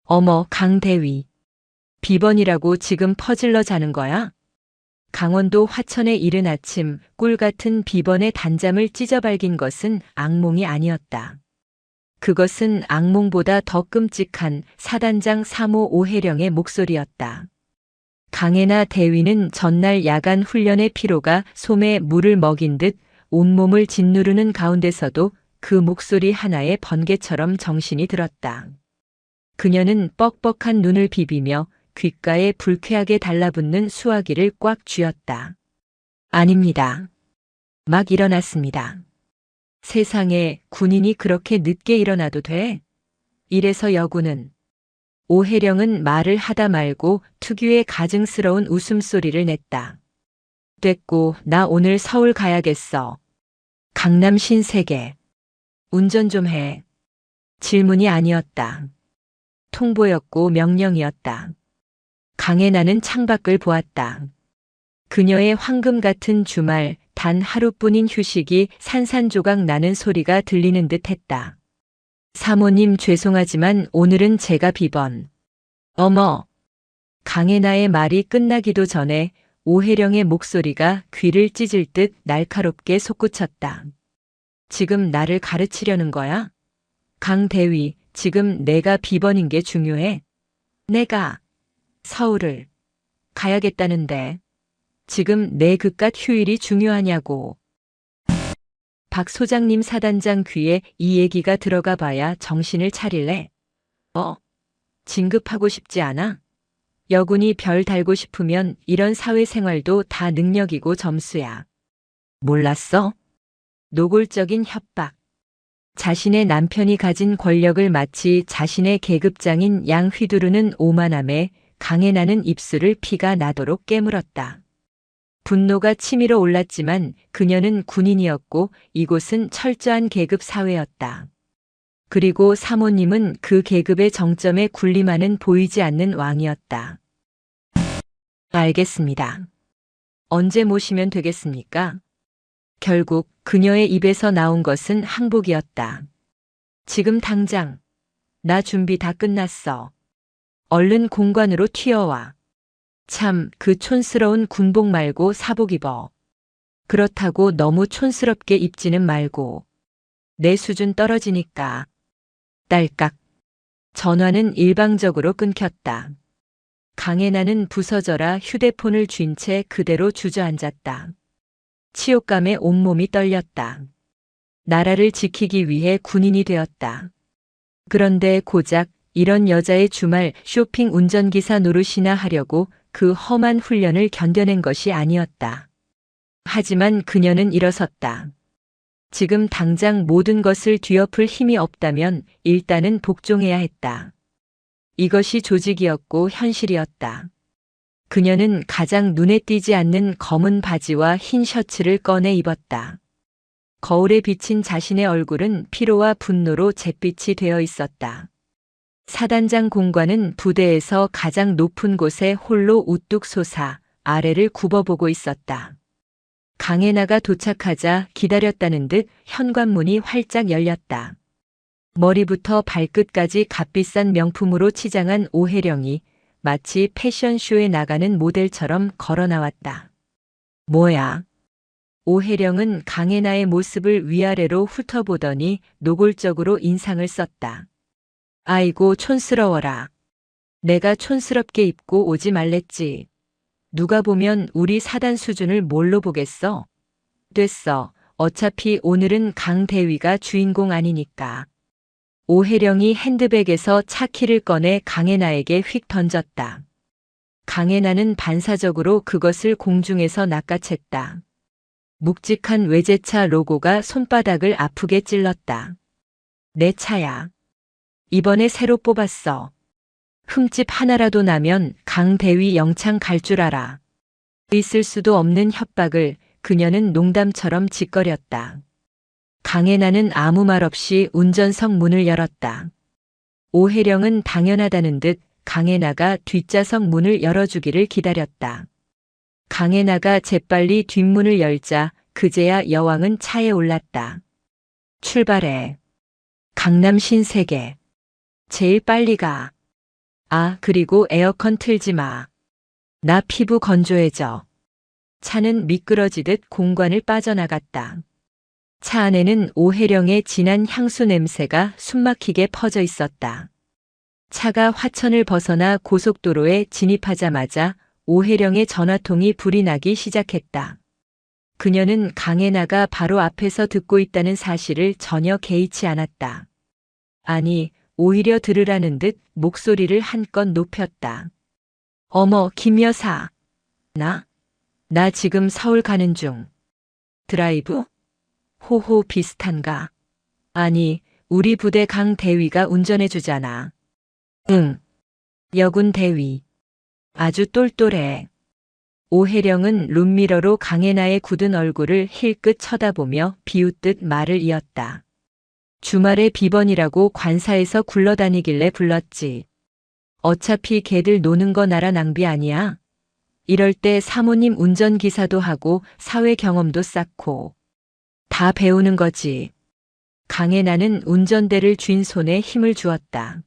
어머, 강대위. 비번이라고 지금 퍼질러 자는 거야? 강원도 화천의 이른 아침 꿀 같은 비번의 단잠을 찢어발긴 것은 악몽이 아니었다. 그것은 악몽보다 더 끔찍한 사단장 3호 오해령의 목소리였다. 강혜나 대위는 전날 야간 훈련의 피로가 솜에 물을 먹인 듯 온몸을 짓누르는 가운데서도 그 목소리 하나에 번개처럼 정신이 들었다. 그녀는 뻑뻑한 눈을 비비며 귓가에 불쾌하게 달라붙는 수화기를 꽉 쥐었다. 아닙니다. 막 일어났습니다. 세상에 군인이 그렇게 늦게 일어나도 돼? 이래서 여군은 오해령은 말을 하다 말고 특유의 가증스러운 웃음소리를 냈다. 됐고, 나 오늘 서울 가야겠어. 강남 신세계. 운전 좀 해. 질문이 아니었다. 통보였고 명령이었다. 강혜나는 창밖을 보았다. 그녀의 황금 같은 주말 단 하루뿐인 휴식이 산산조각 나는 소리가 들리는 듯 했다. 사모님 죄송하지만 오늘은 제가 비번. 어머. 강혜나의 말이 끝나기도 전에 오해령의 목소리가 귀를 찢을 듯 날카롭게 솟구쳤다. 지금 나를 가르치려는 거야? 강대위, 지금 내가 비번인 게 중요해? 내가 서울을 가야겠다는데 지금 내 그깟 휴일이 중요하냐고. 박 소장님 사단장 귀에 이 얘기가 들어가 봐야 정신을 차릴래? 진급하고 싶지 않아? 여군이 별 달고 싶으면 이런 사회생활도 다 능력이고 점수야. 몰랐어? 노골적인 협박. 자신의 남편이 가진 권력을 마치 자신의 계급장인 양 휘두르는 오만함에 강혜나는 입술을 피가 나도록 깨물었다. 분노가 치밀어 올랐지만 그녀는 군인이었고 이곳은 철저한 계급 사회였다. 그리고 사모님은 그 계급의 정점에 군림하는 보이지 않는 왕이었다. 알겠습니다. 언제 모시면 되겠습니까? 결국 그녀의 입에서 나온 것은 항복이었다. 지금 당장. 나 준비 다 끝났어. 얼른 공관으로 튀어와. 참, 그 촌스러운 군복 말고 사복 입어. 그렇다고 너무 촌스럽게 입지는 말고. 내 수준 떨어지니까. 딸깍. 전화는 일방적으로 끊겼다. 강혜나는 부서져라 휴대폰을 쥔 채 그대로 주저앉았다. 치욕감에 온몸이 떨렸다. 나라를 지키기 위해 군인이 되었다. 그런데 고작 이런 여자의 주말 쇼핑 운전기사 노릇이나 하려고 그 험한 훈련을 견뎌낸 것이 아니었다. 하지만 그녀는 일어섰다. 지금 당장 모든 것을 뒤엎을 힘이 없다면 일단은 복종해야 했다. 이것이 조직이었고 현실이었다. 그녀는 가장 눈에 띄지 않는 검은 바지와 흰 셔츠를 꺼내 입었다. 거울에 비친 자신의 얼굴은 피로와 분노로 잿빛이 되어 있었다. 사단장 공관은 부대에서 가장 높은 곳에 홀로 우뚝 솟아 아래를 굽어보고 있었다. 강혜나가 도착하자 기다렸다는 듯 현관문이 활짝 열렸다. 머리부터 발끝까지 값비싼 명품으로 치장한 오해령이 마치 패션쇼에 나가는 모델처럼 걸어 나왔다. 뭐야? 오해령은 강혜나의 모습을 위아래로 훑어보더니 노골적으로 인상을 썼다. 아이고 촌스러워라. 내가 촌스럽게 입고 오지 말랬지. 누가 보면 우리 사단 수준을 뭘로 보겠어? 됐어. 어차피 오늘은 강대위가 주인공 아니니까. 오해령이 핸드백에서 차키를 꺼내 강혜나에게 휙 던졌다. 강혜나는 반사적으로 그것을 공중에서 낚아챘다. 묵직한 외제차 로고가 손바닥을 아프게 찔렀다. 내 차야. 이번에 새로 뽑았어. 흠집 하나라도 나면 강대위 영창 갈 줄 알아. 있을 수도 없는 협박을 그녀는 농담처럼 짓거렸다. 강혜나는 아무 말 없이 운전석 문을 열었다. 오해령은 당연하다는 듯 강혜나가 뒷좌석 문을 열어주기를 기다렸다. 강혜나가 재빨리 뒷문을 열자 그제야 여왕은 차에 올랐다. 출발해. 강남 신세계. 제일 빨리 가. 아, 그리고 에어컨 틀지 마. 나 피부 건조해져. 차는 미끄러지듯 공간을 빠져나갔다. 차 안에는 오혜령의 진한 향수 냄새가 숨막히게 퍼져 있었다. 차가 화천을 벗어나 고속도로에 진입하자마자 오혜령의 전화통이 불이 나기 시작했다. 그녀는 강혜나가 바로 앞에서 듣고 있다는 사실을 전혀 개의치 않았다. 아니, 오히려 들으라는 듯 목소리를 한껏 높였다. 어머, 김 여사. 나 지금 서울 가는 중. 드라이브? 호호 비슷한가? 아니, 우리 부대 강 대위가 운전해 주잖아. 응. 여군 대위. 아주 똘똘해. 오혜령은 룸미러로 강혜나의 굳은 얼굴을 힐끗 쳐다보며 비웃듯 말을 이었다. 주말에 비번이라고 관사에서 굴러다니길래 불렀지. 어차피 걔들 노는 거 나라 낭비 아니야? 이럴 때 사모님 운전기사도 하고 사회 경험도 쌓고 다 배우는 거지. 강혜나는 운전대를 쥔 손에 힘을 주었다.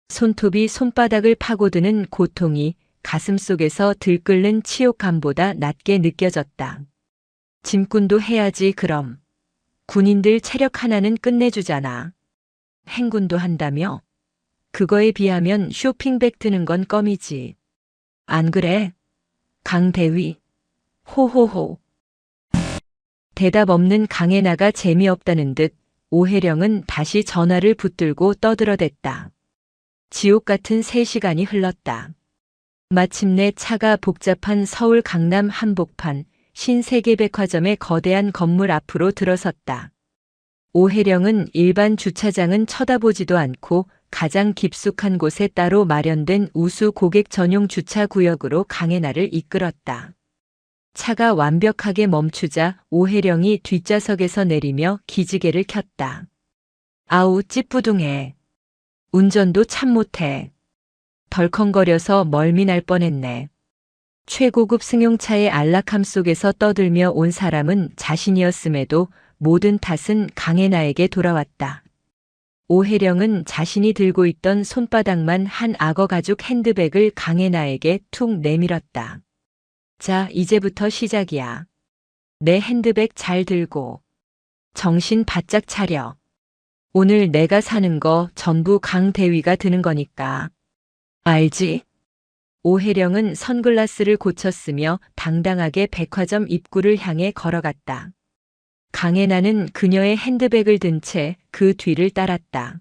손톱이 손바닥을 파고드는 고통이 가슴속에서 들끓는 치욕감보다 낮게 느껴졌다. 짐꾼도 해야지 그럼. 군인들 체력 하나는 끝내주잖아. 행군도 한다며? 그거에 비하면 쇼핑백 드는 건 껌이지. 안 그래? 강 대위. 호호호. 대답 없는 강혜나가 재미없다는 듯 오혜령은 다시 전화를 붙들고 떠들어댔다. 지옥 같은 3시간이 흘렀다. 마침내 차가 복잡한 서울 강남 한복판 신세계백화점의 거대한 건물 앞으로 들어섰다. 오혜령은 일반 주차장은 쳐다보지도 않고 가장 깊숙한 곳에 따로 마련된 우수 고객 전용 주차 구역으로 강혜나를 이끌었다. 차가 완벽하게 멈추자 오혜령이 뒷좌석에서 내리며 기지개를 켰다. 아우 찌뿌둥해. 운전도 참 못해. 덜컹거려서 멀미 날 뻔했네. 최고급 승용차의 안락함 속에서 떠들며 온 사람은 자신이었음에도 모든 탓은 강혜나에게 돌아왔다. 오혜령은 자신이 들고 있던 손바닥만 한 악어 가죽 핸드백을 강혜나에게 툭 내밀었다. 자, 이제부터 시작이야. 내 핸드백 잘 들고. 정신 바짝 차려. 오늘 내가 사는 거 전부 강 대위가 드는 거니까. 알지? 오혜령은 선글라스를 고쳤으며 당당하게 백화점 입구를 향해 걸어갔다. 강혜나는 그녀의 핸드백을 든 채 그 뒤를 따랐다.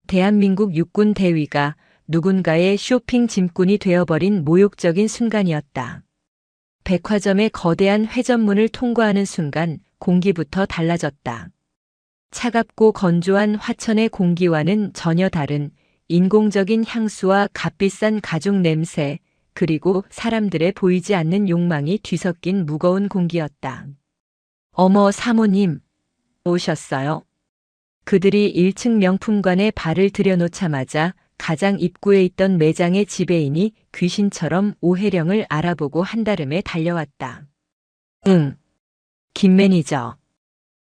대한민국 육군 대위가 누군가의 쇼핑 짐꾼이 되어버린 모욕적인 순간이었다. 백화점의 거대한 회전문을 통과하는 순간 공기부터 달라졌다. 차갑고 건조한 화천의 공기와는 전혀 다른 인공적인 향수와 값비싼 가죽 냄새, 그리고 사람들의 보이지 않는 욕망이 뒤섞인 무거운 공기였다. 어머 사모님, 오셨어요? 그들이 1층 명품관에 발을 들여놓자마자 가장 입구에 있던 매장의 지배인이 귀신처럼 오혜령을 알아보고 한달음에 달려왔다. 응. 김 매니저.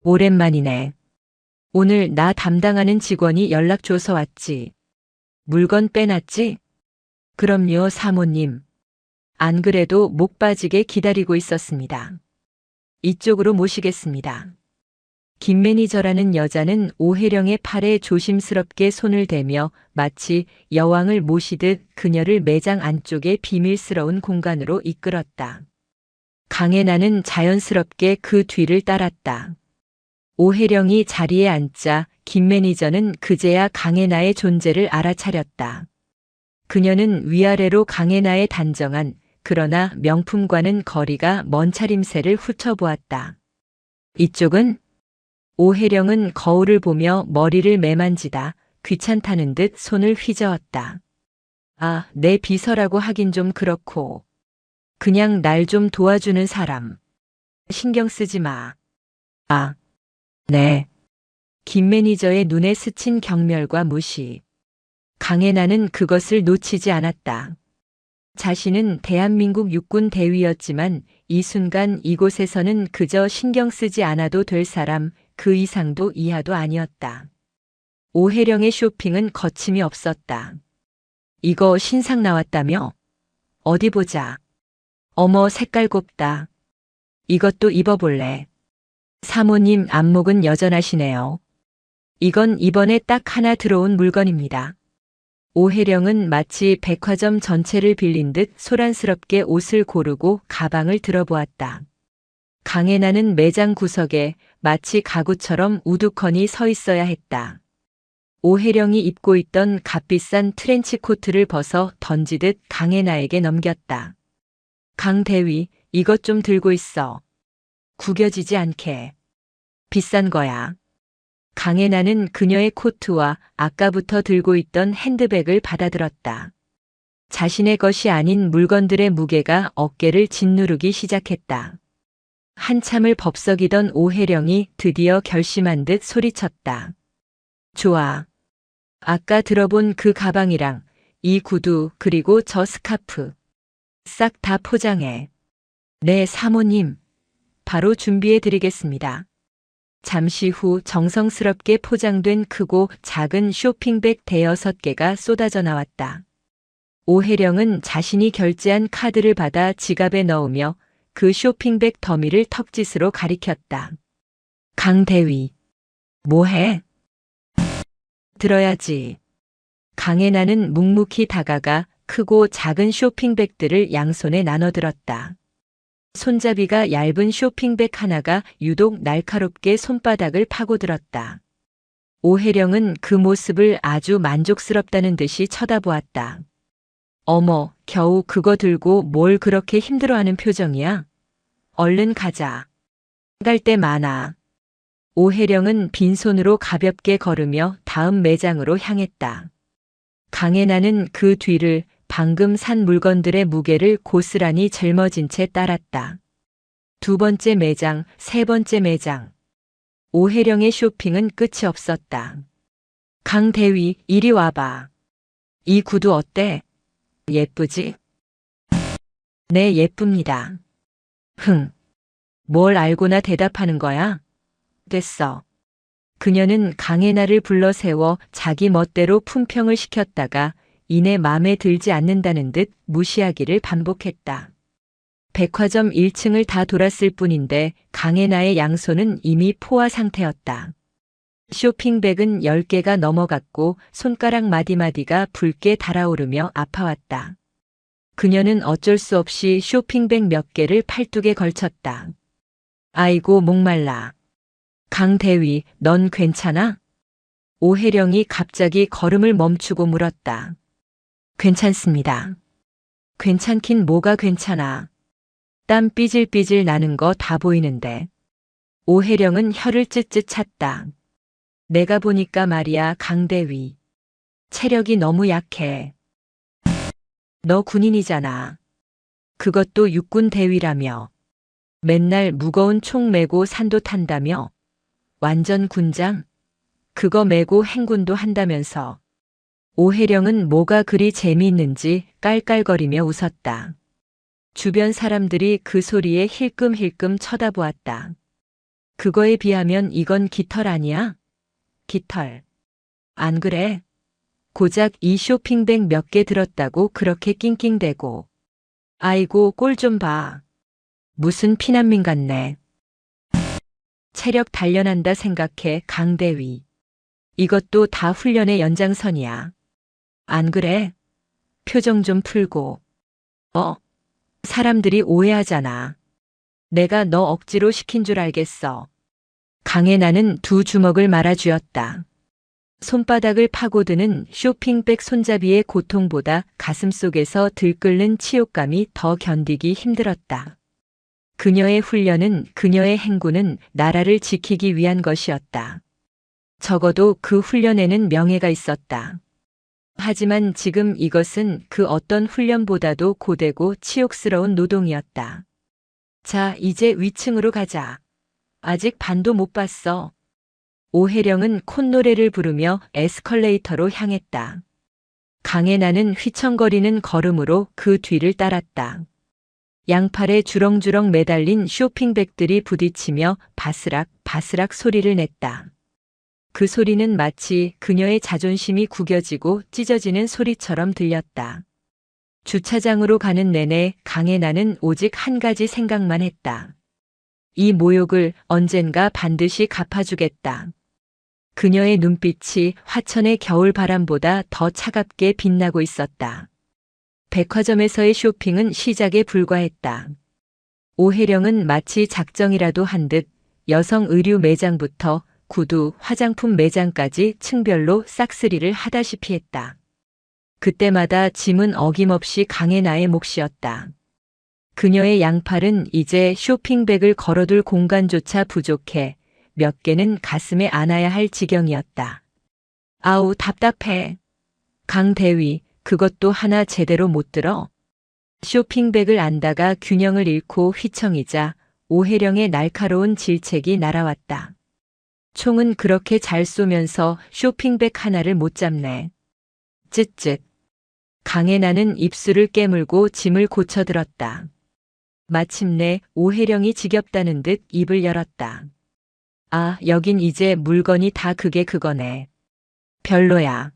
오랜만이네. 오늘 나 담당하는 직원이 연락 줘서 왔지. 물건 빼놨지? 그럼요, 사모님. 안 그래도 목 빠지게 기다리고 있었습니다. 이쪽으로 모시겠습니다. 김 매니저라는 여자는 오혜령의 팔에 조심스럽게 손을 대며 마치 여왕을 모시듯 그녀를 매장 안쪽의 비밀스러운 공간으로 이끌었다. 강혜나는 자연스럽게 그 뒤를 따랐다. 오혜령이 자리에 앉자 김 매니저는 그제야 강혜나의 존재를 알아차렸다. 그녀는 위아래로 강혜나의 단정한 그러나 명품과는 거리가 먼 차림새를 훑어보았다. 이쪽은? 오혜령은 거울을 보며 머리를 매만지다 귀찮다는 듯 손을 휘저었다. 아, 내 비서라고 하긴 좀 그렇고. 그냥 날 좀 도와주는 사람. 신경 쓰지 마. 아, 네. 김 매니저의 눈에 스친 경멸과 무시. 강혜나는 그것을 놓치지 않았다. 자신은 대한민국 육군 대위였지만 이 순간 이곳에서는 그저 신경 쓰지 않아도 될 사람, 그 이상도 이하도 아니었다. 오혜령의 쇼핑은 거침이 없었다. 이거 신상 나왔다며? 어디 보자. 어머, 색깔 곱다. 이것도 입어볼래. 사모님, 안목은 여전하시네요. 이건 이번에 딱 하나 들어온 물건입니다. 오혜령은 마치 백화점 전체를 빌린 듯 소란스럽게 옷을 고르고 가방을 들어보았다. 강혜나는 매장 구석에 마치 가구처럼 우두커니 서 있어야 했다. 오혜령이 입고 있던 값비싼 트렌치 코트를 벗어 던지듯 강혜나에게 넘겼다. 강대위, 이것 좀 들고 있어. 구겨지지 않게. 비싼 거야. 강혜나는 그녀의 코트와 아까부터 들고 있던 핸드백을 받아들었다. 자신의 것이 아닌 물건들의 무게가 어깨를 짓누르기 시작했다. 한참을 법석이던 오혜령이 드디어 결심한 듯 소리쳤다. 좋아. 아까 들어본 그 가방이랑 이 구두 그리고 저 스카프. 싹 다 포장해. 네, 사모님. 바로 준비해 드리겠습니다. 잠시 후 정성스럽게 포장된 크고 작은 쇼핑백 대여섯 개가 쏟아져 나왔다. 오혜령은 자신이 결제한 카드를 받아 지갑에 넣으며 그 쇼핑백 더미를 턱짓으로 가리켰다. 강대위. 뭐해? 들어야지. 강혜나는 묵묵히 다가가 크고 작은 쇼핑백들을 양손에 나눠들었다. 손잡이가 얇은 쇼핑백 하나가 유독 날카롭게 손바닥을 파고들었다. 오혜령은 그 모습을 아주 만족스럽다는 듯이 쳐다보았다. 어머, 겨우 그거 들고 뭘 그렇게 힘들어하는 표정이야? 얼른 가자. 갈 데 많아. 오혜령은 빈손으로 가볍게 걸으며 다음 매장으로 향했다. 강혜나는 그 뒤를 방금 산 물건들의 무게를 고스란히 짊어진 채 따랐다. 두 번째 매장, 세 번째 매장. 오혜령의 쇼핑은 끝이 없었다. 강대위, 이리 와봐. 이 구두 어때? 예쁘지? 네, 예쁩니다. 흥. 뭘 알고나 대답하는 거야? 됐어. 그녀는 강혜나를 불러 세워 자기 멋대로 품평을 시켰다가 이내 맘에 들지 않는다는 듯 무시하기를 반복했다. 백화점 1층을 다 돌았을 뿐인데 강혜나의 양손은 이미 포화 상태였다. 쇼핑백은 10개가 넘어갔고 손가락 마디마디가 붉게 달아오르며 아파왔다. 그녀는 어쩔 수 없이 쇼핑백 몇 개를 팔뚝에 걸쳤다. 아이고, 목말라. 강대위, 넌 괜찮아? 오혜령이 갑자기 걸음을 멈추고 물었다. 괜찮습니다. 괜찮긴 뭐가 괜찮아. 땀 삐질삐질 나는 거 다 보이는데. 오혜령은 혀를 쯧쯧 찼다. 내가 보니까 말이야, 강대위. 체력이 너무 약해. 너 군인이잖아. 그것도 육군 대위라며. 맨날 무거운 총 메고 산도 탄다며. 완전 군장? 그거 메고 행군도 한다면서. 오혜령은 뭐가 그리 재미있는지 깔깔거리며 웃었다. 주변 사람들이 그 소리에 힐끔힐끔 쳐다보았다. 그거에 비하면 이건 깃털 아니야? 깃털. 안 그래? 고작 이 쇼핑백 몇 개 들었다고 그렇게 낑낑대고. 아이고, 꼴 좀 봐. 무슨 피난민 같네. 체력 단련한다 생각해, 강대위. 이것도 다 훈련의 연장선이야. 안 그래? 표정 좀 풀고. 사람들이 오해하잖아. 내가 너 억지로 시킨 줄 알겠어. 강혜나는 두 주먹을 말아쥐었다. 손바닥을 파고드는 쇼핑백 손잡이의 고통보다 가슴속에서 들끓는 치욕감이 더 견디기 힘들었다. 그녀의 훈련은, 그녀의 행군은 나라를 지키기 위한 것이었다. 적어도 그 훈련에는 명예가 있었다. 하지만 지금 이것은 그 어떤 훈련보다도 고되고 치욕스러운 노동이었다. 자, 이제 위층으로 가자. 아직 반도 못 봤어. 오혜령은 콧노래를 부르며 에스컬레이터로 향했다. 강혜나는 휘청거리는 걸음으로 그 뒤를 따랐다. 양팔에 주렁주렁 매달린 쇼핑백들이 부딪히며 바스락 바스락 소리를 냈다. 그 소리는 마치 그녀의 자존심이 구겨지고 찢어지는 소리처럼 들렸다. 주차장으로 가는 내내 강혜나는 오직 한 가지 생각만 했다. 이 모욕을 언젠가 반드시 갚아주겠다. 그녀의 눈빛이 화천의 겨울 바람보다 더 차갑게 빛나고 있었다. 백화점에서의 쇼핑은 시작에 불과했다. 오혜령은 마치 작정이라도 한 듯 여성 의류 매장부터 구두, 화장품 매장까지 층별로 싹쓸이를 하다시피 했다. 그때마다 짐은 어김없이 강혜나의 몫이었다. 그녀의 양팔은 이제 쇼핑백을 걸어둘 공간조차 부족해 몇 개는 가슴에 안아야 할 지경이었다. 아우 답답해. 강대위, 그것도 하나 제대로 못 들어. 쇼핑백을 안다가 균형을 잃고 휘청이자 오혜령의 날카로운 질책이 날아왔다. 총은 그렇게 잘 쏘면서 쇼핑백 하나를 못 잡네. 쯧쯧. 강혜나는 입술을 깨물고 짐을 고쳐들었다. 마침내 오혜령이 지겹다는 듯 입을 열었다. 아, 여긴 이제 물건이 다 그게 그거네. 별로야.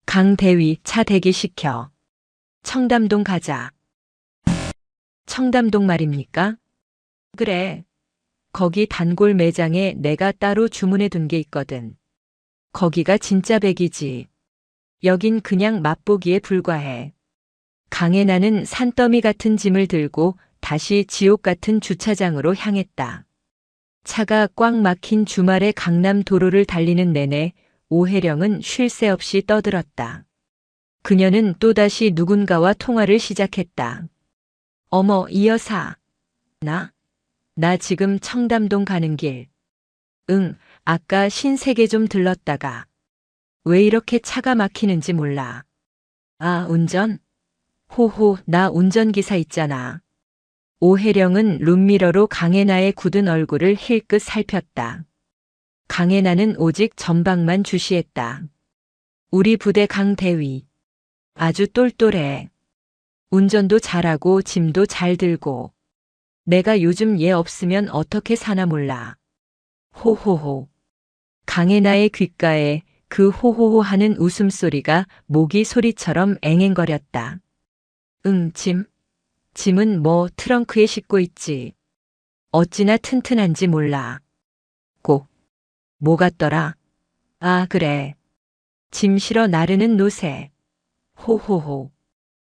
강대위, 차 대기시켜. 청담동 가자. 청담동 말입니까? 그래. 거기 단골 매장에 내가 따로 주문해 둔 게 있거든. 거기가 진짜 백이지. 여긴 그냥 맛보기에 불과해. 강혜나는 산더미 같은 짐을 들고 다시 지옥 같은 주차장으로 향했다. 차가 꽉 막힌 주말의 강남 도로를 달리는 내내 오혜령은 쉴 새 없이 떠들었다. 그녀는 또다시 누군가와 통화를 시작했다. 어머, 이 여사. 나 지금 청담동 가는 길. 응, 아까 신세계 좀 들렀다가. 왜 이렇게 차가 막히는지 몰라. 아, 운전? 호호, 나 운전기사 있잖아. 오혜령은 룸미러로 강혜나의 굳은 얼굴을 힐끗 살폈다. 강혜나는 오직 전방만 주시했다. 우리 부대 강대위. 아주 똘똘해. 운전도 잘하고 짐도 잘 들고. 내가 요즘 얘 없으면 어떻게 사나 몰라. 호호호. 강혜나의 귓가에 그 호호호 하는 웃음소리가 모기 소리처럼 앵앵거렸다. 응, 짐은 뭐 트렁크에 싣고 있지. 어찌나 튼튼한지 몰라. 뭐 같더라? 아, 그래. 짐 실어 나르는 노새. 호호호.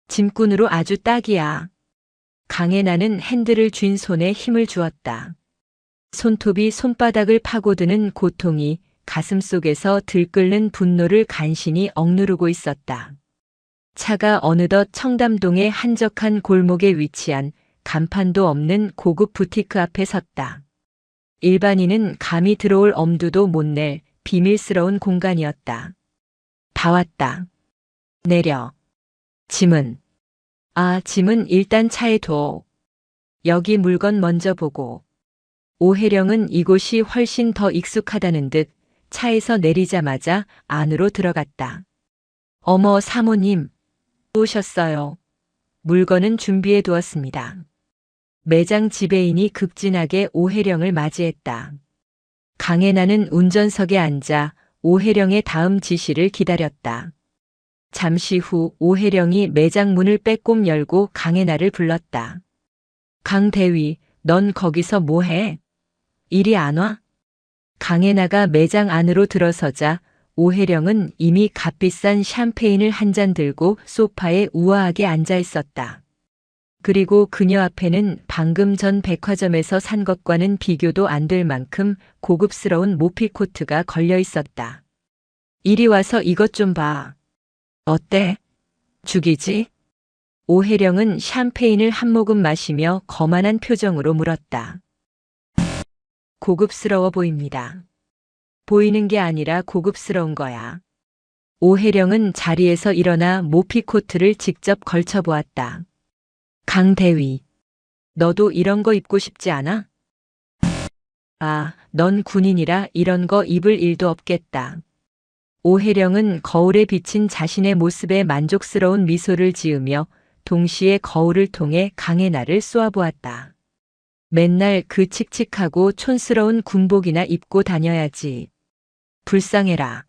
짐꾼으로 아주 딱이야. 강혜나는 핸들을 쥔 손에 힘을 주었다. 손톱이 손바닥을 파고드는 고통이 가슴 속에서 들끓는 분노를 간신히 억누르고 있었다. 차가 어느덧 청담동의 한적한 골목에 위치한 간판도 없는 고급 부티크 앞에 섰다. 일반인은 감히 들어올 엄두도 못 낼 비밀스러운 공간이었다. 다 왔다. 내려. 짐은 일단 차에 둬. 여기 물건 먼저 보고. 오혜령은 이곳이 훨씬 더 익숙하다는 듯 차에서 내리자마자 안으로 들어갔다. 어머, 사모님. 오셨어요. 물건은 준비해 두었습니다. 매장 지배인이 급진하게 오혜령을 맞이했다. 강혜나는 운전석에 앉아 오혜령의 다음 지시를 기다렸다. 잠시 후 오혜령이 매장 문을 빼꼼 열고 강혜나를 불렀다. 강대위, 넌 거기서 뭐해? 이리 안 와? 강혜나가 매장 안으로 들어서자 오혜령은 이미 값비싼 샴페인을 한 잔 들고 소파에 우아하게 앉아 있었다. 그리고 그녀 앞에는 방금 전 백화점에서 산 것과는 비교도 안 될 만큼 고급스러운 모피 코트가 걸려 있었다. 이리 와서 이것 좀 봐. 어때? 죽이지? 오혜령은 샴페인을 한 모금 마시며 거만한 표정으로 물었다. 고급스러워 보입니다. 보이는 게 아니라 고급스러운 거야. 오혜령은 자리에서 일어나 모피 코트를 직접 걸쳐보았다. 강대위, 너도 이런 거 입고 싶지 않아? 아, 넌 군인이라 이런 거 입을 일도 없겠다. 오혜령은 거울에 비친 자신의 모습에 만족스러운 미소를 지으며 동시에 거울을 통해 강혜나를 쏘아보았다. 맨날 그 칙칙하고 촌스러운 군복이나 입고 다녀야지. 불쌍해라.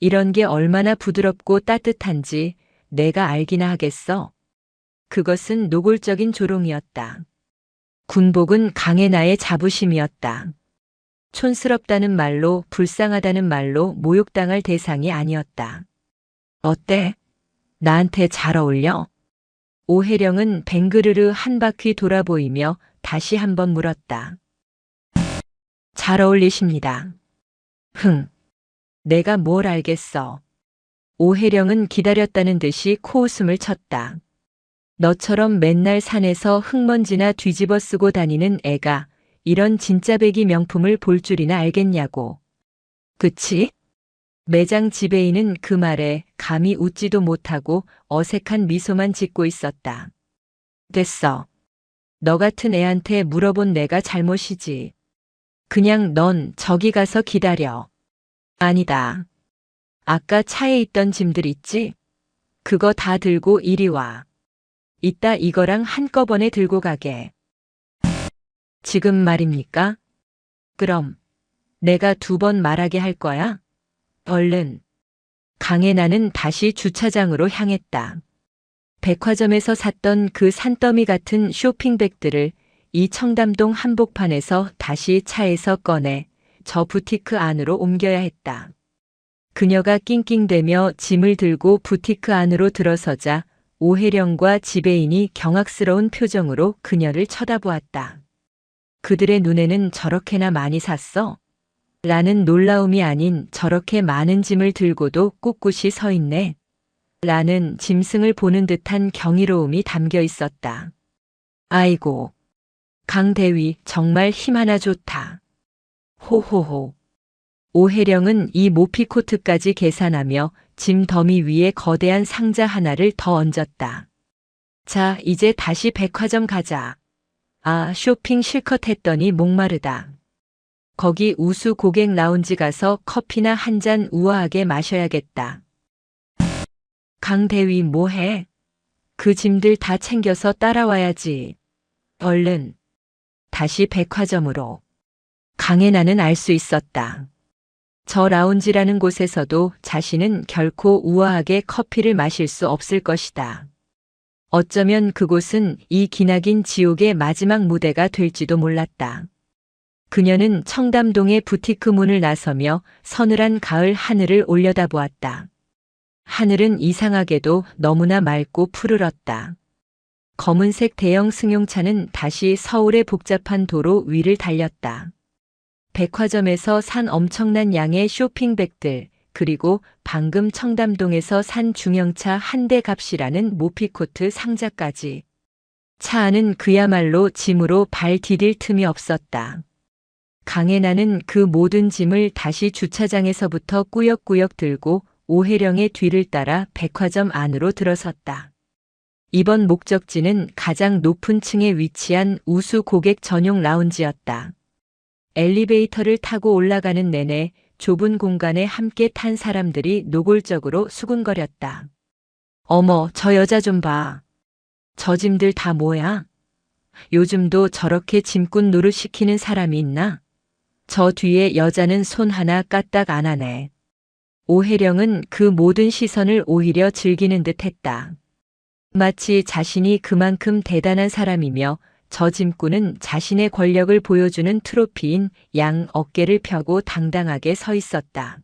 이런 게 얼마나 부드럽고 따뜻한지 내가 알기나 하겠어. 그것은 노골적인 조롱이었다. 군복은 강혜나의 자부심이었다. 촌스럽다는 말로, 불쌍하다는 말로 모욕당할 대상이 아니었다. 어때? 나한테 잘 어울려? 오혜령은 뱅그르르 한 바퀴 돌아보이며 다시 한번 물었다. 잘 어울리십니다. 흥, 내가 뭘 알겠어. 오혜령은 기다렸다는 듯이 코웃음을 쳤다. 너처럼 맨날 산에서 흙먼지나 뒤집어 쓰고 다니는 애가 이런 진짜 배기 명품을 볼 줄이나 알겠냐고. 그치? 매장 지배인은 그 말에 감히 웃지도 못하고 어색한 미소만 짓고 있었다. 됐어. 너 같은 애한테 물어본 내가 잘못이지. 그냥 넌 저기 가서 기다려. 아니다. 아까 차에 있던 짐들 있지? 그거 다 들고 이리 와. 이따 이거랑 한꺼번에 들고 가게. 지금 말입니까? 그럼 내가 2번 말하게 할 거야? 얼른. 강혜나는 다시 주차장으로 향했다. 백화점에서 샀던 그 산더미 같은 쇼핑백들을 이 청담동 한복판에서 다시 차에서 꺼내 저 부티크 안으로 옮겨야 했다. 그녀가 낑낑대며 짐을 들고 부티크 안으로 들어서자 오혜령과 지배인이 경악스러운 표정으로 그녀를 쳐다보았다. 그들의 눈에는 저렇게나 많이 샀어? 라는 놀라움이 아닌 저렇게 많은 짐을 들고도 꿋꿋이 서 있네. 라는 짐승을 보는 듯한 경이로움이 담겨 있었다. 아이고, 강대위 정말 힘 하나 좋다. 호호호. 오혜령은 이 모피코트까지 계산하며 짐 더미 위에 거대한 상자 하나를 더 얹었다. 자, 이제 다시 백화점 가자. 아, 쇼핑 실컷 했더니 목마르다. 거기 우수 고객 라운지 가서 커피나 한 잔 우아하게 마셔야겠다. 강대위 뭐해? 그 짐들 다 챙겨서 따라와야지. 얼른. 다시 백화점으로. 강혜나는 알 수 있었다. 저 라운지라는 곳에서도 자신은 결코 우아하게 커피를 마실 수 없을 것이다. 어쩌면 그곳은 이 기나긴 지옥의 마지막 무대가 될지도 몰랐다. 그녀는 청담동의 부티크 문을 나서며 서늘한 가을 하늘을 올려다보았다. 하늘은 이상하게도 너무나 맑고 푸르렀다. 검은색 대형 승용차는 다시 서울의 복잡한 도로 위를 달렸다. 백화점에서 산 엄청난 양의 쇼핑백들, 그리고 방금 청담동에서 산 중형차 한 대 값이라는 모피코트 상자까지. 차 안은 그야말로 짐으로 발 디딜 틈이 없었다. 강혜나는 그 모든 짐을 다시 주차장에서부터 꾸역꾸역 들고 오혜령의 뒤를 따라 백화점 안으로 들어섰다. 이번 목적지는 가장 높은 층에 위치한 우수 고객 전용 라운지였다. 엘리베이터를 타고 올라가는 내내 좁은 공간에 함께 탄 사람들이 노골적으로 수군거렸다. 어머, 저 여자 좀 봐. 저 짐들 다 뭐야? 요즘도 저렇게 짐꾼 노릇 시키는 사람이 있나? 저 뒤에 여자는 손 하나 까딱 안 하네. 오혜령은 그 모든 시선을 오히려 즐기는 듯 했다. 마치 자신이 그만큼 대단한 사람이며 저 짐꾼은 자신의 권력을 보여주는 트로피인 양 어깨를 펴고 당당하게 서 있었다.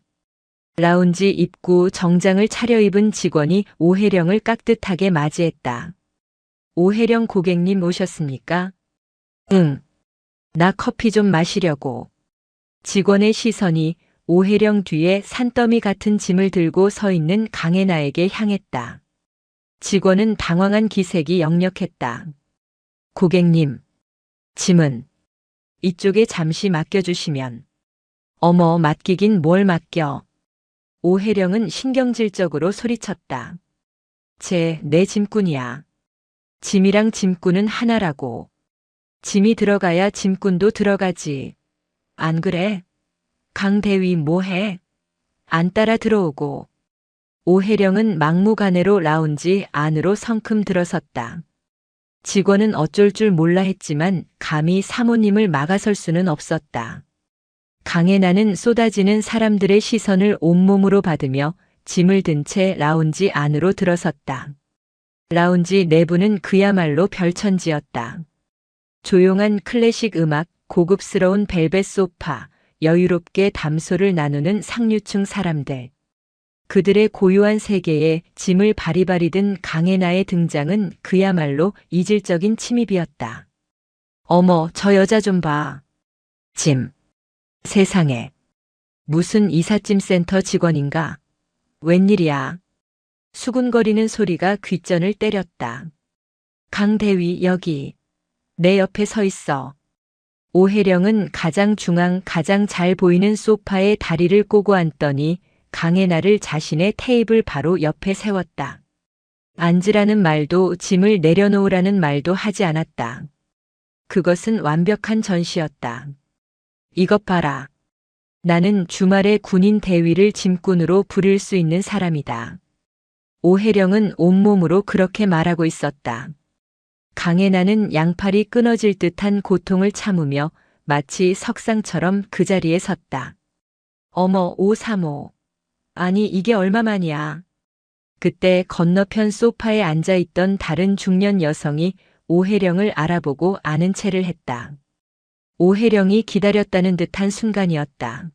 라운지 입구 정장을 차려입은 직원이 오혜령을 깍듯하게 맞이했다. 오혜령 고객님 오셨습니까? 응. 나 커피 좀 마시려고. 직원의 시선이 오혜령 뒤에 산더미 같은 짐을 들고 서 있는 강혜나에게 향했다. 직원은 당황한 기색이 역력했다. 고객님, 짐은 이쪽에 잠시 맡겨주시면. 어머, 맡기긴 뭘 맡겨. 오혜령은 신경질적으로 소리쳤다. 내 짐꾼이야. 짐이랑 짐꾼은 하나라고. 짐이 들어가야 짐꾼도 들어가지. 안 그래? 강대위 뭐해? 안 따라 들어오고. 오혜령은 막무가내로 라운지 안으로 성큼 들어섰다. 직원은 어쩔 줄 몰라 했지만 감히 사모님을 막아설 수는 없었다. 강혜나는 쏟아지는 사람들의 시선을 온몸으로 받으며 짐을 든 채 라운지 안으로 들어섰다. 라운지 내부는 그야말로 별천지였다. 조용한 클래식 음악, 고급스러운 벨벳 소파, 여유롭게 담소를 나누는 상류층 사람들. 그들의 고요한 세계에 짐을 바리바리 든 강혜나의 등장은 그야말로 이질적인 침입이었다. 어머, 저 여자 좀 봐. 짐. 세상에. 무슨 이삿짐 센터 직원인가? 웬일이야? 수군거리는 소리가 귓전을 때렸다. 강대위 여기. 내 옆에 서 있어. 오혜령은 가장 중앙 가장 잘 보이는 소파에 다리를 꼬고 앉더니 강혜나를 자신의 테이블 바로 옆에 세웠다. 앉으라는 말도 짐을 내려놓으라는 말도 하지 않았다. 그것은 완벽한 전시였다. 이것 봐라. 나는 주말에 군인 대위를 짐꾼으로 부릴 수 있는 사람이다. 오혜령은 온몸으로 그렇게 말하고 있었다. 강혜나는 양팔이 끊어질 듯한 고통을 참으며 마치 석상처럼 그 자리에 섰다. 어머, 535. 아니, 이게 얼마만이야. 그때 건너편 소파에 앉아있던 다른 중년 여성이 오혜령을 알아보고 아는 체를 했다. 오혜령이 기다렸다는 듯한 순간이었다.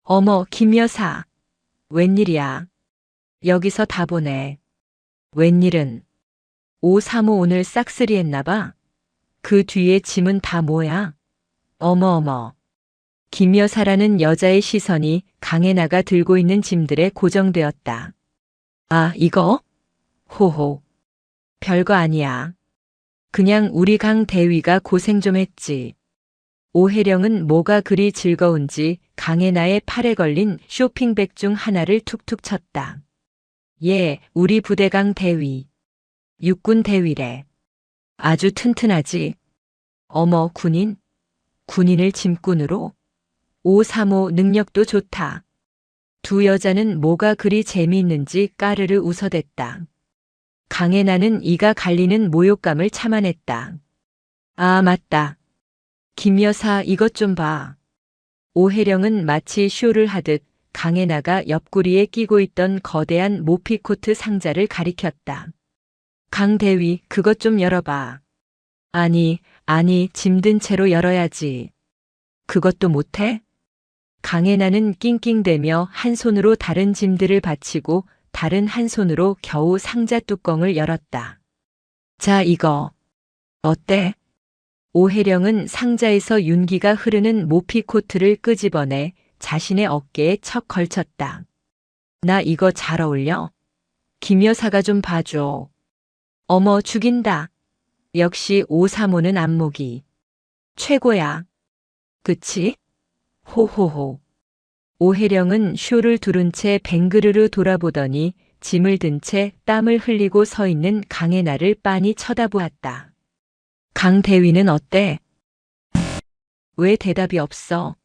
어머, 김 여사. 웬일이야. 여기서 다 보네. 웬일은. 535 오늘 싹쓸이 했나봐. 그 뒤에 짐은 다 뭐야? 어머어머. 김 여사라는 여자의 시선이 강혜나가 들고 있는 짐들에 고정되었다. 아, 이거? 호호. 별거 아니야. 그냥 우리 강 대위가 고생 좀 했지. 오혜령은 뭐가 그리 즐거운지 강혜나의 팔에 걸린 쇼핑백 중 하나를 툭툭 쳤다. 예, 우리 부대강 대위. 육군 대위래. 아주 튼튼하지. 어머, 군인? 군인을 짐꾼으로? 535 능력도 좋다. 두 여자는 뭐가 그리 재미있는지 까르르 웃어댔다. 강혜나는 이가 갈리는 모욕감을 참아냈다. 아, 맞다. 김 여사 이것 좀 봐. 오혜령은 마치 쇼를 하듯 강혜나가 옆구리에 끼고 있던 거대한 모피코트 상자를 가리켰다. 강 대위, 그것 좀 열어봐. 아니, 짐든 채로 열어야지. 그것도 못해? 강혜나는 낑낑대며 한 손으로 다른 짐들을 받치고 다른 한 손으로 겨우 상자 뚜껑을 열었다. 자, 이거. 어때? 오혜령은 상자에서 윤기가 흐르는 모피코트를 끄집어내 자신의 어깨에 척 걸쳤다. 나 이거 잘 어울려? 김 여사가 좀 봐줘. 어머, 죽인다. 역시 535는 안목이 최고야. 그치? 호호호. 오혜령은 쇼를 두른 채 뱅그르르 돌아보더니 짐을 든 채 땀을 흘리고 서 있는 강혜나를 빤히 쳐다보았다. 강 대위는 어때? 왜 대답이 없어?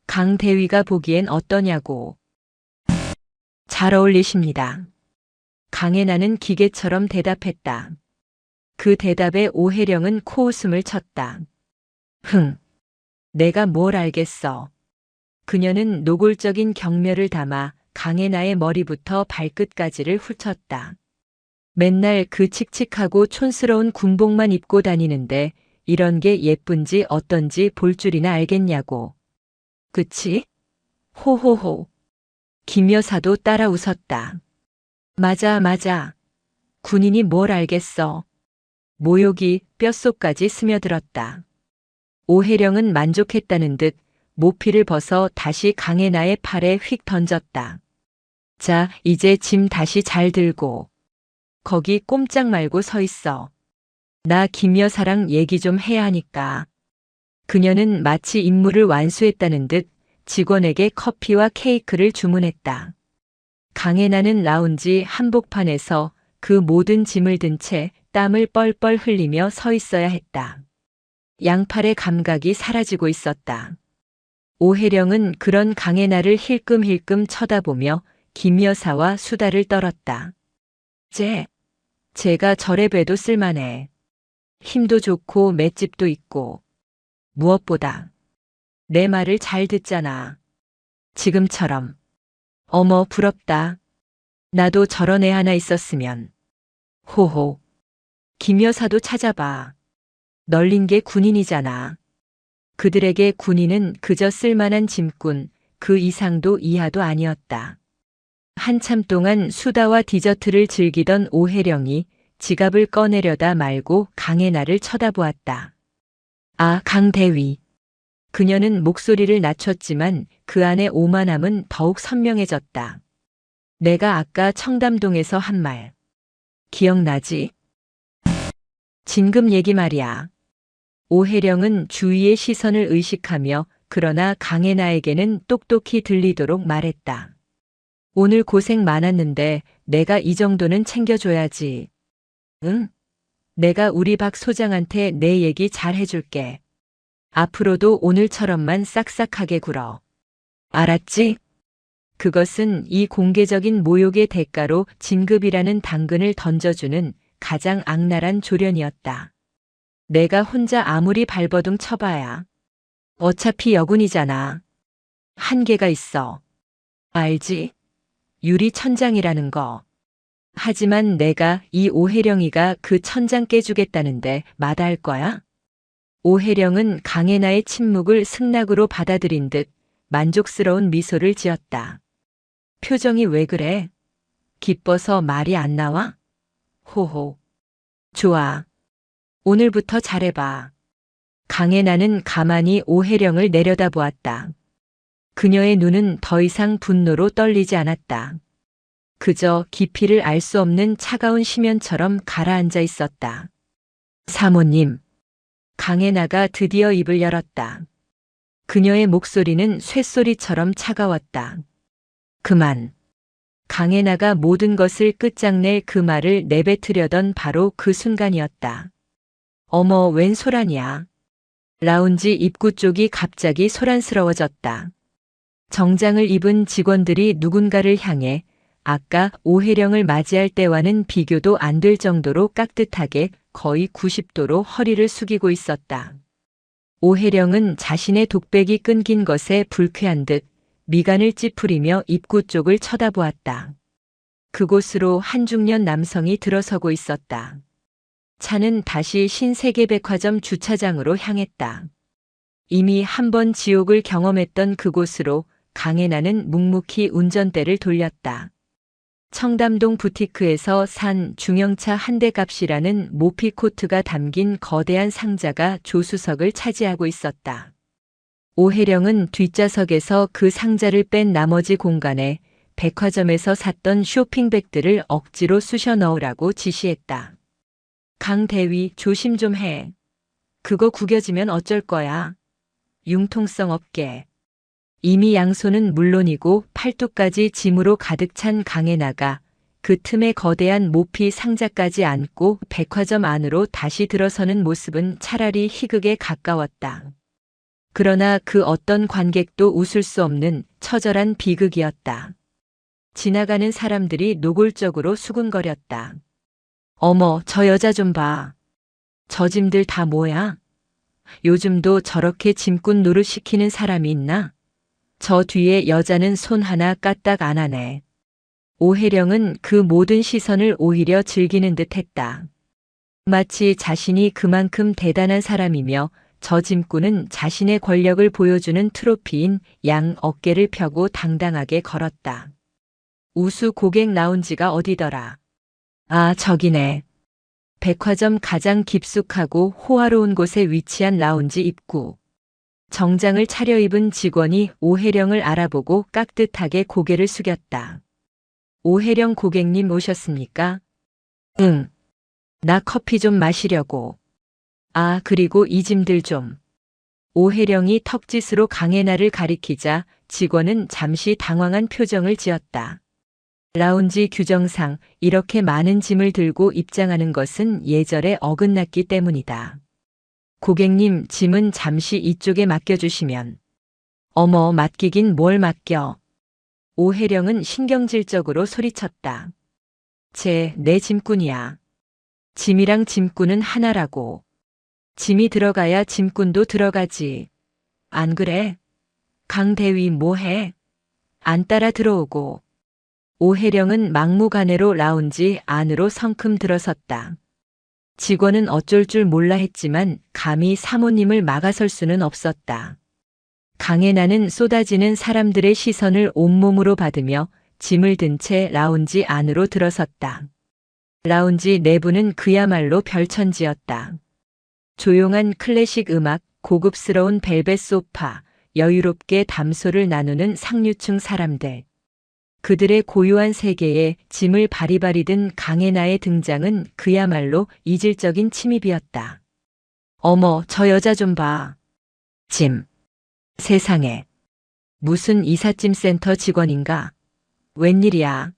강 대위가 보기엔 어떠냐고. 잘 어울리십니다. 강혜나는 기계처럼 대답했다. 그 대답에 오혜령은 코웃음을 쳤다. 흥, 내가 뭘 알겠어. 그녀는 노골적인 경멸을 담아 강혜나의 머리부터 발끝까지를 훑었다. 맨날 그 칙칙하고 촌스러운 군복만 입고 다니는데 이런 게 예쁜지 어떤지 볼 줄이나 알겠냐고. 그치? 호호호. 김 여사도 따라 웃었다. 맞아. 군인이 뭘 알겠어. 모욕이 뼛속까지 스며들었다. 오혜령은 만족했다는 듯 모피를 벗어 다시 강혜나의 팔에 휙 던졌다. 자, 이제 짐 다시 잘 들고. 거기 꼼짝 말고 서 있어. 나 김 여사랑 얘기 좀 해야 하니까. 그녀는 마치 임무를 완수했다는 듯 직원에게 커피와 케이크를 주문했다. 강혜나는 라운지 한복판에서 그 모든 짐을 든 채 땀을 뻘뻘 흘리며 서 있어야 했다. 양팔의 감각이 사라지고 있었다. 오혜령은 그런 강혜나를 힐끔힐끔 쳐다보며 김 여사와 수다를 떨었다. 제가 저래 봬도 쓸만해. 힘도 좋고 맷집도 있고. 무엇보다 내 말을 잘 듣잖아. 지금처럼. 어머, 부럽다. 나도 저런 애 하나 있었으면. 호호. 김 여사도 찾아봐. 널린 게 군인이잖아. 그들에게 군인은 그저 쓸만한 짐꾼, 그 이상도 이하도 아니었다. 한참 동안 수다와 디저트를 즐기던 오혜령이 지갑을 꺼내려다 말고 강혜나를 쳐다보았다. 아, 강대위. 그녀는 목소리를 낮췄지만 그 안의 오만함은 더욱 선명해졌다. 내가 아까 청담동에서 한 말. 기억나지? 진급 얘기 말이야. 오혜령은 주위의 시선을 의식하며 그러나 강혜나에게는 똑똑히 들리도록 말했다. 오늘 고생 많았는데 내가 이 정도는 챙겨줘야지. 응? 내가 우리 박 소장한테 내 얘기 잘 해줄게. 앞으로도 오늘처럼만 싹싹하게 굴어. 알았지? 그것은 이 공개적인 모욕의 대가로 진급이라는 당근을 던져주는 가장 악랄한 조련이었다. 내가 혼자 아무리 발버둥 쳐봐야 어차피 여군이잖아. 한계가 있어. 알지? 유리천장이라는 거. 하지만 내가 이 오혜령이가 그 천장 깨주겠다는데 마다할 거야? 오혜령은 강혜나의 침묵을 승낙으로 받아들인 듯 만족스러운 미소를 지었다. 표정이 왜 그래? 기뻐서 말이 안 나와? 호호. 좋아. 오늘부터 잘해봐. 강혜나는 가만히 오혜령을 내려다보았다. 그녀의 눈은 더 이상 분노로 떨리지 않았다. 그저 깊이를 알 수 없는 차가운 심연처럼 가라앉아 있었다. 사모님. 강혜나가 드디어 입을 열었다. 그녀의 목소리는 쇳소리처럼 차가웠다. 그만. 강혜나가 모든 것을 끝장낼 그 말을 내뱉으려던 바로 그 순간이었다. 어머, 웬 소란이야. 라운지 입구 쪽이 갑자기 소란스러워졌다. 정장을 입은 직원들이 누군가를 향해 아까 오혜령을 맞이할 때와는 비교도 안 될 정도로 깍듯하게 거의 90도로 허리를 숙이고 있었다. 오혜령은 자신의 독백이 끊긴 것에 불쾌한 듯 미간을 찌푸리며 입구 쪽을 쳐다보았다. 그곳으로 한 중년 남성이 들어서고 있었다. 차는 다시 신세계백화점 주차장으로 향했다. 이미 한 번 지옥을 경험했던 그곳으로 강혜나는 묵묵히 운전대를 돌렸다. 청담동 부티크에서 산 중형차 한 대 값이라는 모피 코트가 담긴 거대한 상자가 조수석을 차지하고 있었다. 오혜령은 뒷좌석에서 그 상자를 뺀 나머지 공간에 백화점에서 샀던 쇼핑백들을 억지로 쑤셔 넣으라고 지시했다. 강 대위, 조심 좀 해. 그거 구겨지면 어쩔 거야. 융통성 없게. 이미 양손은 물론이고 팔뚝까지 짐으로 가득 찬 강혜나가 그 틈에 거대한 모피 상자까지 안고 백화점 안으로 다시 들어서는 모습은 차라리 희극에 가까웠다. 그러나 그 어떤 관객도 웃을 수 없는 처절한 비극이었다. 지나가는 사람들이 노골적으로 수군거렸다. 어머, 저 여자 좀 봐. 저 짐들 다 뭐야? 요즘도 저렇게 짐꾼 노릇 시키는 사람이 있나? 저 뒤에 여자는 손 하나 까딱 안 하네. 오혜령은 그 모든 시선을 오히려 즐기는 듯 했다. 마치 자신이 그만큼 대단한 사람이며 저 짐꾼은 자신의 권력을 보여주는 트로피인 양 어깨를 펴고 당당하게 걸었다. 우수 고객 라운지가 어디더라? 아, 저기네. 백화점 가장 깊숙하고 호화로운 곳에 위치한 라운지 입구. 정장을 차려입은 직원이 오혜령을 알아보고 깍듯하게 고개를 숙였다. 오혜령 고객님 오셨습니까? 응. 나 커피 좀 마시려고. 아, 그리고 이 짐들 좀. 오혜령이 턱짓으로 강혜나를 가리키자 직원은 잠시 당황한 표정을 지었다. 라운지 규정상 이렇게 많은 짐을 들고 입장하는 것은 예절에 어긋났기 때문이다. 고객님, 짐은 잠시 이쪽에 맡겨주시면. 어머, 맡기긴 뭘 맡겨. 오혜령은 신경질적으로 소리쳤다. 내 짐꾼이야. 짐이랑 짐꾼은 하나라고. 짐이 들어가야 짐꾼도 들어가지. 안 그래? 강대위 뭐해? 안 따라 들어오고. 오혜령은 막무가내로 라운지 안으로 성큼 들어섰다. 직원은 어쩔 줄 몰라 했지만 감히 사모님을 막아설 수는 없었다. 강혜나는 쏟아지는 사람들의 시선을 온몸으로 받으며 짐을 든 채 라운지 안으로 들어섰다. 라운지 내부는 그야말로 별천지였다. 조용한 클래식 음악, 고급스러운 벨벳 소파, 여유롭게 담소를 나누는 상류층 사람들. 그들의 고요한 세계에 짐을 바리바리 든 강혜나의 등장은 그야말로 이질적인 침입이었다. 어머, 저 여자 좀 봐. 짐. 세상에. 무슨 이삿짐 센터 직원인가? 웬일이야?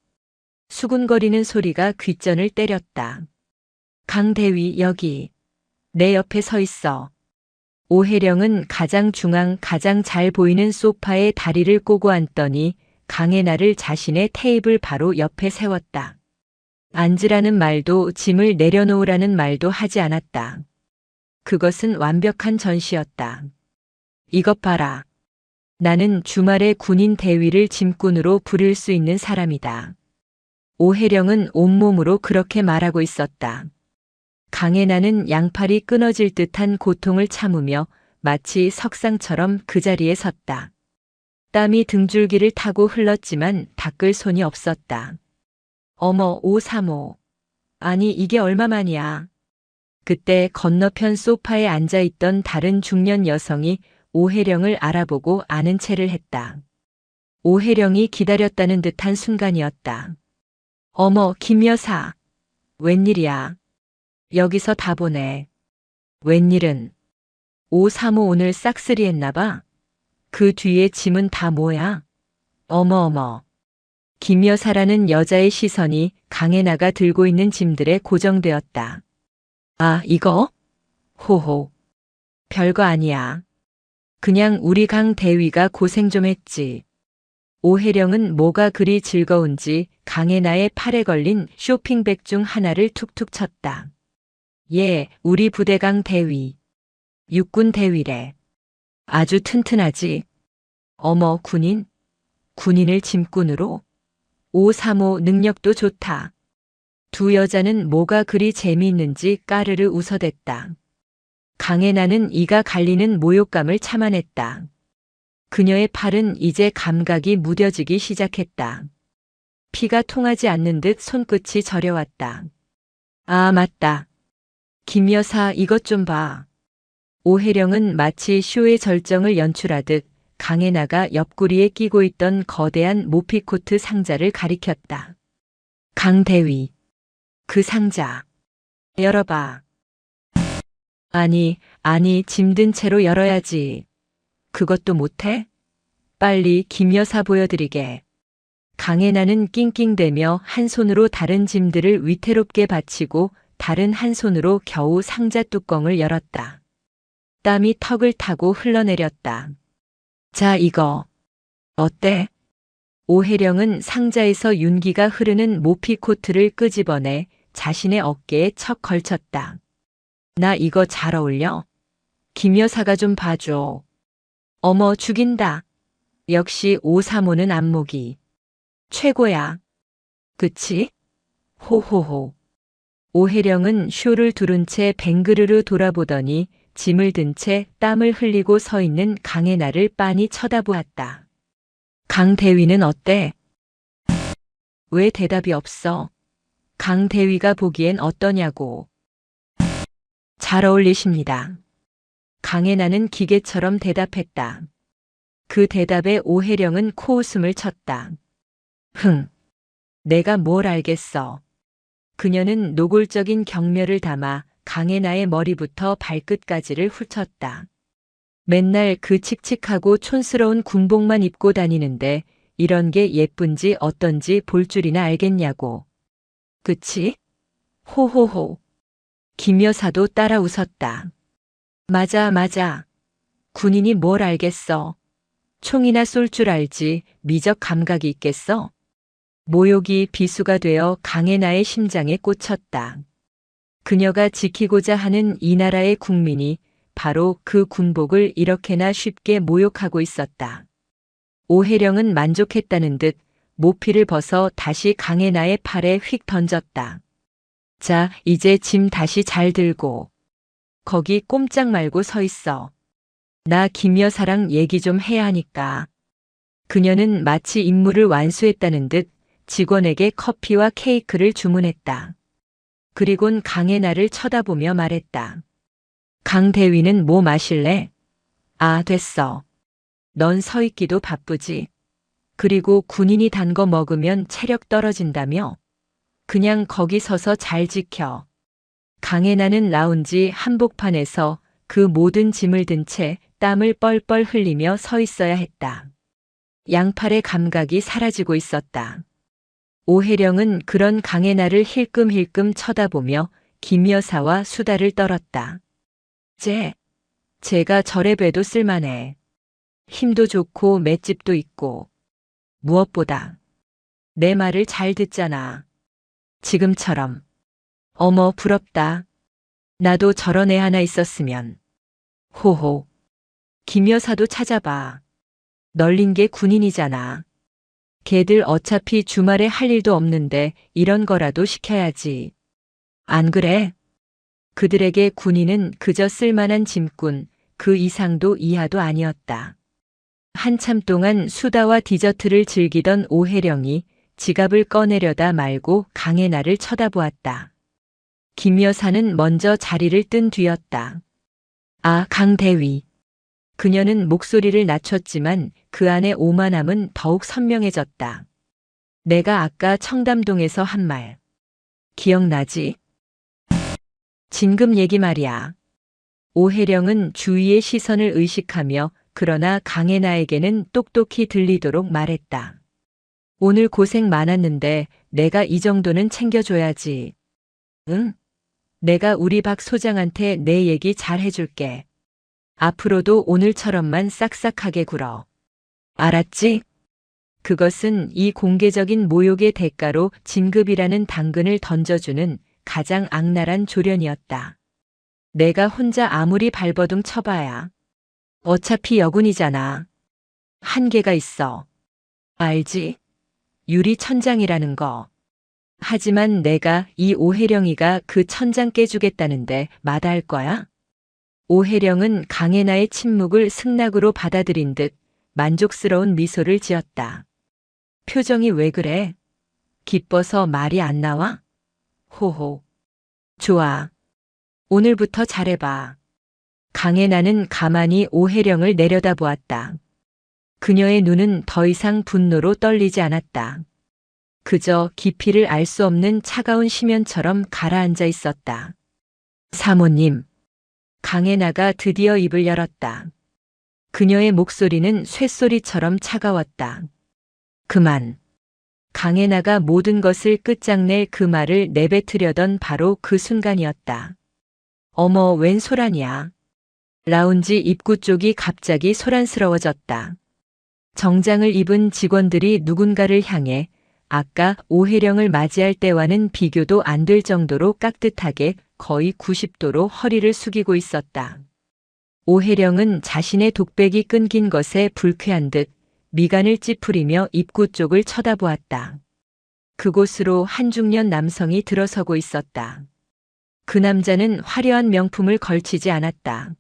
수군거리는 소리가 귓전을 때렸다. 강대위 여기. 내 옆에 서 있어. 오혜령은 가장 중앙 가장 잘 보이는 소파에 다리를 꼬고 앉더니 강혜나를 자신의 테이블 바로 옆에 세웠다. 앉으라는 말도 짐을 내려놓으라는 말도 하지 않았다. 그것은 완벽한 전시였다. 이것 봐라. 나는 주말에 군인 대위를 짐꾼으로 부릴 수 있는 사람이다. 오혜령은 온몸으로 그렇게 말하고 있었다. 강혜나는 양팔이 끊어질 듯한 고통을 참으며 마치 석상처럼 그 자리에 섰다. 땀이 등줄기를 타고 흘렀지만 닦을 손이 없었다. 어머, 오사모. 아니, 이게 얼마만이야. 그때 건너편 소파에 앉아있던 다른 중년 여성이 오혜령을 알아보고 아는 체를 했다. 오혜령이 기다렸다는 듯한 순간이었다. 어머, 김 여사. 웬일이야. 여기서 다 보네. 웬일은. 오사모 오늘 싹쓸이 했나봐. 그 뒤에 짐은 다 뭐야? 어머어머. 김 여사라는 여자의 시선이 강혜나가 들고 있는 짐들에 고정되었다. 아, 이거? 호호. 별거 아니야. 그냥 우리 강 대위가 고생 좀 했지. 오혜령은 뭐가 그리 즐거운지 강혜나의 팔에 걸린 쇼핑백 중 하나를 툭툭 쳤다. 예, 우리 부대강 대위. 육군 대위래. 아주 튼튼하지. 어머, 군인? 군인을 짐꾼으로? 오사모 능력도 좋다. 두 여자는 뭐가 그리 재미있는지 까르르 웃어댔다. 강혜나는 이가 갈리는 모욕감을 참아냈다. 그녀의 팔은 이제 감각이 무뎌지기 시작했다. 피가 통하지 않는 듯 손끝이 저려왔다. 아, 맞다. 김 여사, 이것 좀 봐. 오혜령은 마치 쇼의 절정을 연출하듯 강혜나가 옆구리에 끼고 있던 거대한 모피코트 상자를 가리켰다. 강대위. 그 상자. 열어봐. 아니, 짐든 채로 열어야지. 그것도 못해? 빨리 김 여사 보여드리게. 강혜나는 낑낑대며 한 손으로 다른 짐들을 위태롭게 받치고 다른 한 손으로 겨우 상자 뚜껑을 열었다. 땀이 턱을 타고 흘러내렸다. 자, 이거. 어때? 오혜령은 상자에서 윤기가 흐르는 모피코트를 끄집어내 자신의 어깨에 척 걸쳤다. 나 이거 잘 어울려? 김 여사가 좀 봐줘. 어머, 죽인다. 역시 오사모는 안목이 최고야. 그치? 호호호. 오혜령은 쇼를 두른 채 뱅그르르 돌아보더니 짐을 든 채 땀을 흘리고 서 있는 강혜나를 빤히 쳐다보았다. 강 대위는 어때? 왜 대답이 없어? 강 대위가 보기엔 어떠냐고. 잘 어울리십니다. 강혜나는 기계처럼 대답했다. 그 대답에 오혜령은 코웃음을 쳤다. 흥, 내가 뭘 알겠어. 그녀는 노골적인 경멸을 담아 강혜나의 머리부터 발끝까지를 훑었다. 맨날 그 칙칙하고 촌스러운 군복만 입고 다니는데 이런 게 예쁜지 어떤지 볼 줄이나 알겠냐고. 그치? 호호호. 김 여사도 따라 웃었다. 맞아. 군인이 뭘 알겠어. 총이나 쏠 줄 알지 미적 감각이 있겠어? 모욕이 비수가 되어 강혜나의 심장에 꽂혔다. 그녀가 지키고자 하는 이 나라의 국민이 바로 그 군복을 이렇게나 쉽게 모욕하고 있었다. 오혜령은 만족했다는 듯 모피를 벗어 다시 강혜나의 팔에 휙 던졌다. 자, 이제 짐 다시 잘 들고. 거기 꼼짝 말고 서 있어. 나 김 여사랑 얘기 좀 해야 하니까. 그녀는 마치 임무를 완수했다는 듯 직원에게 커피와 케이크를 주문했다. 그리곤 강혜나를 쳐다보며 말했다. 강 대위는 뭐 마실래? 아, 됐어. 넌 서 있기도 바쁘지. 그리고 군인이 단 거 먹으면 체력 떨어진다며? 그냥 거기 서서 잘 지켜. 강혜나는 라운지 한복판에서 그 모든 짐을 든 채 땀을 뻘뻘 흘리며 서 있어야 했다. 양팔의 감각이 사라지고 있었다. 오혜령은 그런 강혜나를 힐끔힐끔 쳐다보며 김 여사와 수다를 떨었다. 제가 저래 봬도 쓸만해. 힘도 좋고 맷집도 있고. 무엇보다 내 말을 잘 듣잖아. 지금처럼. 어머, 부럽다. 나도 저런 애 하나 있었으면. 호호. 김 여사도 찾아봐. 널린 게 군인이잖아. 걔들 어차피 주말에 할 일도 없는데 이런 거라도 시켜야지. 안 그래? 그들에게 군인은 그저 쓸만한 짐꾼, 그 이상도 이하도 아니었다. 한참 동안 수다와 디저트를 즐기던 오혜령이 지갑을 꺼내려다 말고 강혜나를 쳐다보았다. 김 여사는 먼저 자리를 뜬 뒤였다. 아, 강 대위. 그녀는 목소리를 낮췄지만 그 안의 오만함은 더욱 선명해졌다. 내가 아까 청담동에서 한 말. 기억나지? 진급 얘기 말이야. 오혜령은 주위의 시선을 의식하며 그러나 강혜나에게는 똑똑히 들리도록 말했다. 오늘 고생 많았는데 내가 이 정도는 챙겨줘야지. 응? 내가 우리 박 소장한테 내 얘기 잘 해줄게. 앞으로도 오늘처럼만 싹싹하게 굴어. 알았지? 그것은 이 공개적인 모욕의 대가로 진급이라는 당근을 던져주는 가장 악랄한 조련이었다. 내가 혼자 아무리 발버둥 쳐봐야 어차피 여군이잖아. 한계가 있어. 알지? 유리 천장이라는 거. 하지만 내가 이 오혜령이가 그 천장 깨주겠다는데 마다할 거야? 오혜령은 강혜나의 침묵을 승낙으로 받아들인 듯 만족스러운 미소를 지었다. 표정이 왜 그래? 기뻐서 말이 안 나와? 호호. 좋아. 오늘부터 잘해봐. 강혜나는 가만히 오혜령을 내려다보았다. 그녀의 눈은 더 이상 분노로 떨리지 않았다. 그저 깊이를 알 수 없는 차가운 심연처럼 가라앉아 있었다. 사모님. 강혜나가 드디어 입을 열었다. 그녀의 목소리는 쇳소리처럼 차가웠다. 그만. 강혜나가 모든 것을 끝장낼 그 말을 내뱉으려던 바로 그 순간이었다. 어머, 웬 소란이야. 라운지 입구 쪽이 갑자기 소란스러워졌다. 정장을 입은 직원들이 누군가를 향해 아까 오혜령을 맞이할 때와는 비교도 안 될 정도로 깍듯하게 거의 90도로 허리를 숙이고 있었다. 오혜령은 자신의 독백이 끊긴 것에 불쾌한 듯 미간을 찌푸리며 입구 쪽을 쳐다보았다. 그곳으로 한 중년 남성이 들어서고 있었다. 그 남자는 화려한 명품을 걸치지 않았다.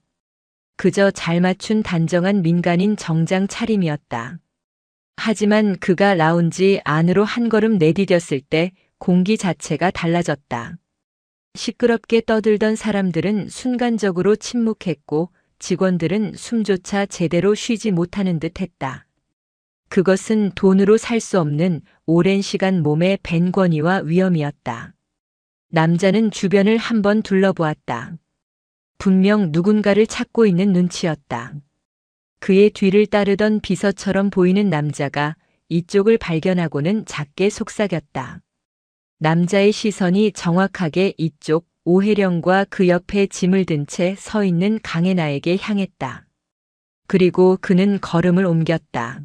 그저 잘 맞춘 단정한 민간인 정장 차림이었다. 하지만 그가 라운지 안으로 한 걸음 내디뎠을 때 공기 자체가 달라졌다. 시끄럽게 떠들던 사람들은 순간적으로 침묵했고 직원들은 숨조차 제대로 쉬지 못하는 듯 했다. 그것은 돈으로 살 수 없는 오랜 시간 몸에 밴 권위와 위험이었다. 남자는 주변을 한번 둘러보았다. 분명 누군가를 찾고 있는 눈치였다. 그의 뒤를 따르던 비서처럼 보이는 남자가 이쪽을 발견하고는 작게 속삭였다. 남자의 시선이 정확하게 이쪽 오혜령과 그 옆에 짐을 든 채 서 있는 강혜나에게 향했다. 그리고 그는 걸음을 옮겼다.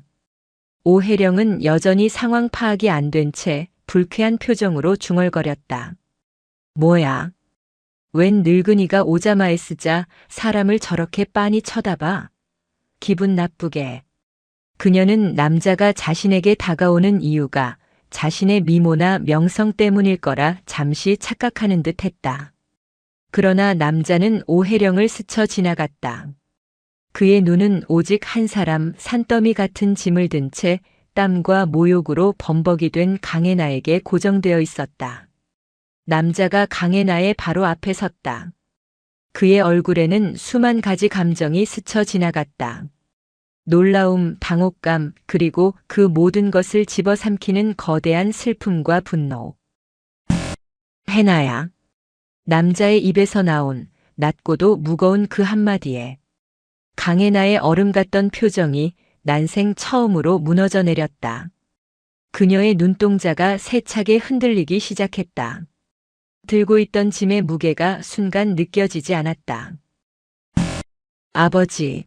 오혜령은 여전히 상황 파악이 안 된 채 불쾌한 표정으로 중얼거렸다. 뭐야? 웬 늙은이가 오자마에 쓰자 사람을 저렇게 빤히 쳐다봐. 기분 나쁘게. 그녀는 남자가 자신에게 다가오는 이유가 자신의 미모나 명성 때문일 거라 잠시 착각하는 듯 했다. 그러나 남자는 오혜령을 스쳐 지나갔다. 그의 눈은 오직 한 사람 산더미 같은 짐을 든 채 땀과 모욕으로 범벅이 된 강혜나에게 고정되어 있었다. 남자가 강혜나의 바로 앞에 섰다. 그의 얼굴에는 수만 가지 감정이 스쳐 지나갔다. 놀라움, 당혹감, 그리고 그 모든 것을 집어삼키는 거대한 슬픔과 분노. 해나야. 남자의 입에서 나온 낮고도 무거운 그 한마디에 강혜나의 얼음 같던 표정이 난생 처음으로 무너져 내렸다. 그녀의 눈동자가 세차게 흔들리기 시작했다. 들고 있던 짐의 무게가 순간 느껴지지 않았다. 아버지.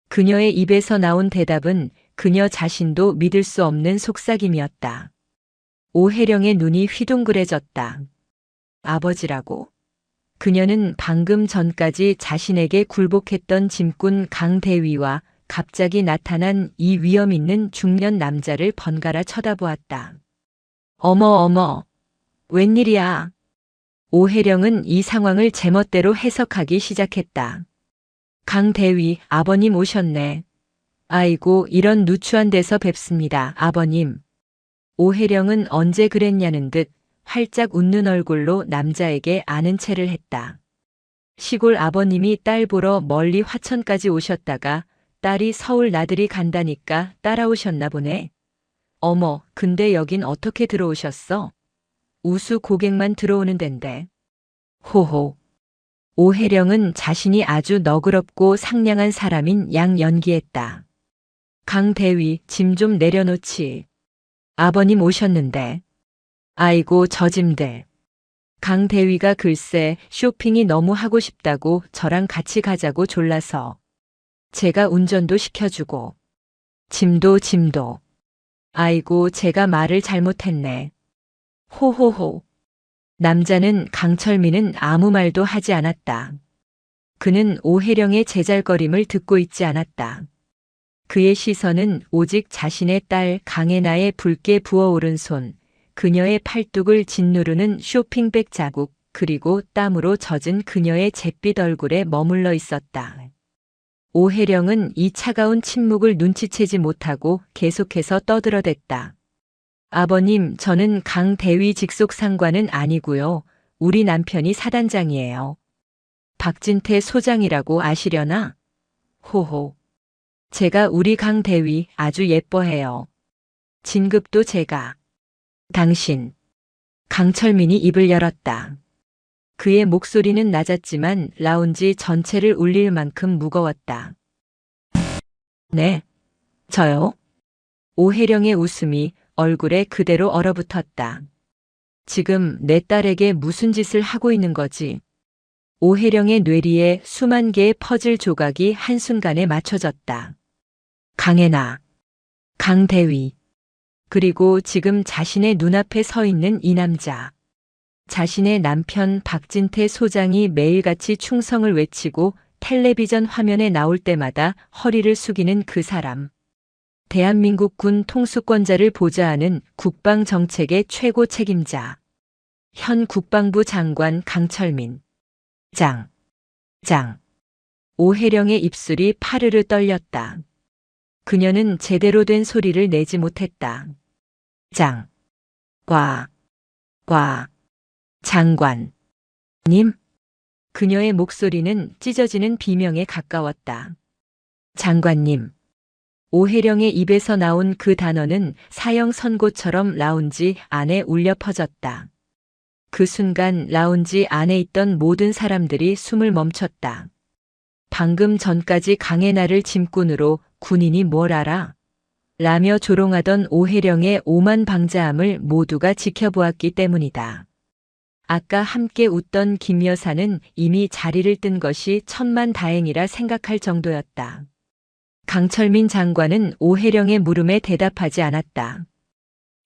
그녀의 입에서 나온 대답은 그녀 자신도 믿을 수 없는 속삭임이었다. 오혜령의 눈이 휘둥그레졌다. 아버지라고. 그녀는 방금 전까지 자신에게 굴복했던 짐꾼 강대위와 갑자기 나타난 이 위험 있는 중년 남자를 번갈아 쳐다보았다. 어머, 웬일이야. 오혜령은 이 상황을 제멋대로 해석하기 시작했다. 강대위, 아버님 오셨네. 아이고, 이런 누추한 데서 뵙습니다, 아버님. 오혜령은 언제 그랬냐는 듯 활짝 웃는 얼굴로 남자에게 아는 체를 했다. 시골 아버님이 딸 보러 멀리 화천까지 오셨다가 딸이 서울 나들이 간다니까 따라오셨나 보네. 어머, 근데 여긴 어떻게 들어오셨어? 우수 고객만 들어오는 덴데. 호호. 오혜령은 자신이 아주 너그럽고 상냥한 사람인 양 연기했다. 강대위, 짐 좀 내려놓지. 아버님 오셨는데. 아이고, 저 짐들. 강대위가 글쎄 쇼핑이 너무 하고 싶다고 저랑 같이 가자고 졸라서. 제가 운전도 시켜주고. 짐도. 아이고, 제가 말을 잘못했네. 호호호. 남자는 강철민은 아무 말도 하지 않았다. 그는 오혜령의 제잘거림을 듣고 있지 않았다. 그의 시선은 오직 자신의 딸 강혜나의 붉게 부어오른 손, 그녀의 팔뚝을 짓누르는 쇼핑백 자국, 그리고 땀으로 젖은 그녀의 잿빛 얼굴에 머물러 있었다. 오혜령은 이 차가운 침묵을 눈치채지 못하고 계속해서 떠들어댔다. 아버님, 저는 강대위 직속 상관은 아니고요. 우리 남편이 사단장이에요. 박진태 소장이라고 아시려나? 호호. 제가 우리 강대위 아주 예뻐해요. 진급도 제가. 당신. 강철민이 입을 열었다. 그의 목소리는 낮았지만 라운지 전체를 울릴 만큼 무거웠다. 네. 저요? 오혜령의 웃음이 얼굴에 그대로 얼어붙었다. 지금 내 딸에게 무슨 짓을 하고 있는 거지? 오혜령의 뇌리에 수만 개의 퍼즐 조각이 한순간에 맞춰졌다. 강혜나, 강대위, 그리고 지금 자신의 눈앞에 서 있는 이 남자. 자신의 남편 박진태 소장이 매일같이 충성을 외치고 텔레비전 화면에 나올 때마다 허리를 숙이는 그 사람. 대한민국 군 통수권자를 보좌하는 국방정책의 최고 책임자. 현 국방부 장관 강철민. 장. 오혜령의 입술이 파르르 떨렸다. 그녀는 제대로 된 소리를 내지 못했다. 장관님? 그녀의 목소리는 찢어지는 비명에 가까웠다. 장관님. 오혜령의 입에서 나온 그 단어는 사형 선고처럼 라운지 안에 울려 퍼졌다. 그 순간 라운지 안에 있던 모든 사람들이 숨을 멈췄다. 방금 전까지 강혜나를 짐꾼으로 군인이 뭘 알아? 라며 조롱하던 오혜령의 오만방자함을 모두가 지켜보았기 때문이다. 아까 함께 웃던 김 여사는 이미 자리를 뜬 것이 천만다행이라 생각할 정도였다. 강철민 장관은 오혜령의 물음에 대답하지 않았다.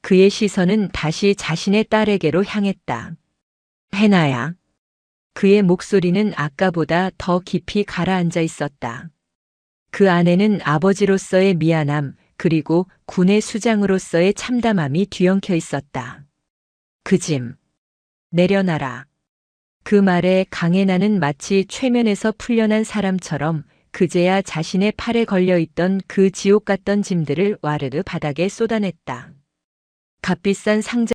그의 시선은 다시 자신의 딸에게로 향했다. 해나야. 그의 목소리는 아까보다 더 깊이 가라앉아 있었다. 그 안에는 아버지로서의 미안함, 그리고 군의 수장으로서의 참담함이 뒤엉켜 있었다. 그 짐, 내려놔라. 그 말에 강혜나는 마치 최면에서 풀려난 사람처럼 그제야 자신의 팔에 걸려있던 그 지옥 같던 짐들을 와르르 바닥에 쏟아냈다. 값비싼 상자